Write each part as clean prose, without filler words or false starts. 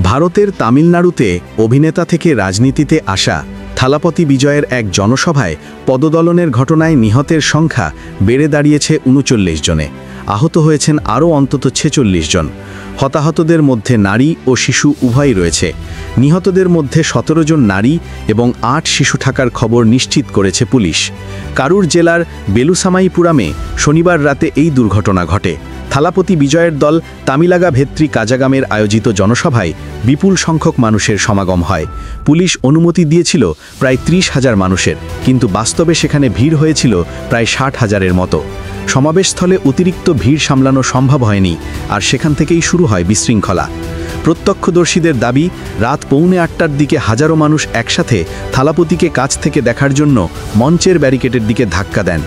ভারতের তামিলনাড়ুতে অভিনেতা থেকে রাজনীতিতে আসা থালাপতি বিজয়ের এক জনসভায় পদদলনের ঘটনায় নিহতের সংখ্যা বেড়ে দাঁড়িয়েছে ৩৯ জনে। আহত হয়েছেন আরও অন্তত ৪৬ জন। হতাহতদের মধ্যে নারী ও শিশু উভয়ই রয়েছে। নিহতদের মধ্যে ১৭ জন নারী এবং ৮ শিশু থাকার খবর নিশ্চিত করেছে পুলিশ। কারুর জেলার বেলুসামাইপুরামে শনিবার রাতে এই দুর্ঘটনা ঘটে। থালাপতি বিজয়ের দল তামিলাগা ভেত্রী কাজাগামের আয়োজিত জনসভায় বিপুল সংখ্যক মানুষের সমাগম হয়। পুলিশ অনুমতি দিয়েছিল প্রায় ৩০,০০০ মানুষের, কিন্তু বাস্তবে সেখানে ভিড় হয়েছিল প্রায় ৬০,০০০-এর মতো। সমাবেশস্থলে অতিরিক্ত ভিড় সামলানো সম্ভব হয়নি, আর সেখান থেকেই শুরু হয় বিশৃঙ্খলা। প্রত্যক্ষদর্শীদের দাবি, রাত 7:45টার দিকে হাজারো মানুষ একসাথে থালাপতিকে কাছ থেকে দেখার জন্য মঞ্চের ব্যারিকেডের দিকে ধাক্কা দেন।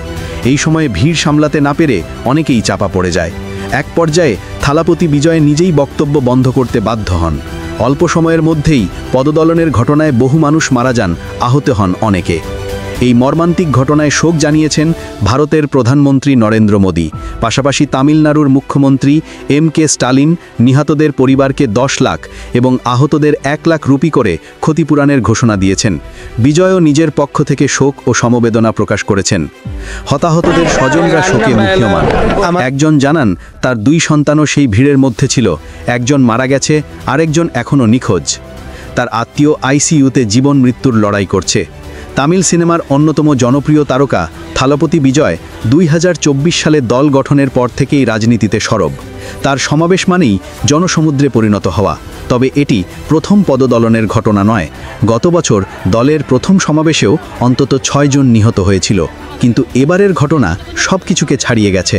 এই সময়ে ভিড় সামলাতে না পেরে অনেকেই চাপা পড়ে যায়। এক পর্যায়ে থালাপতি বিজয় নিজেই বক্তব্য বন্ধ করতে বাধ্য হন। অল্প সময়ের মধ্যেই পদদলনের ঘটনায় বহু মানুষ মারা যান, আহত হন অনেকে। এই মর্মান্তিক ঘটনায় শোক জানিয়েছেন ভারতের প্রধানমন্ত্রী নরেন্দ্র মোদী। পাশাপাশি তামিলনাড়ুর মুখ্যমন্ত্রী এম.কে. স্টালিন নিহতদের পরিবারকে 10 লাখ এবং আহতদের 1 লাখ রুপি করে ক্ষতিপূরণের ঘোষণা দিয়েছেন। বিজয়ও নিজের পক্ষ থেকে শোক ও সমবেদনা প্রকাশ করেছেন। হতাহতদের স্বজনরা শোকে মুহ্যমান। একজন জানান, তার 2 সন্তানও সেই ভিড়ের মধ্যে ছিল। একজন মারা গেছে, আরেকজন এখনও নিখোঁজ। তার আত্মীয় আইসিইউতে জীবন মৃত্যুর লড়াই করছে। তামিল সিনেমার অন্যতম জনপ্রিয় তারকা থালাপতি বিজয় 2024 সালে দল গঠনের পর থেকেই রাজনীতিতে সরব। তার সমাবেশ মানেই জনসমুদ্রে পরিণত হওয়া। তবে এটি প্রথম পদদলনের ঘটনা নয়। গত বছর দলের প্রথম সমাবেশেও অন্তত 6 জন নিহত হয়েছিল, কিন্তু এবারের ঘটনা সবকিছুকে ছাড়িয়ে গেছে।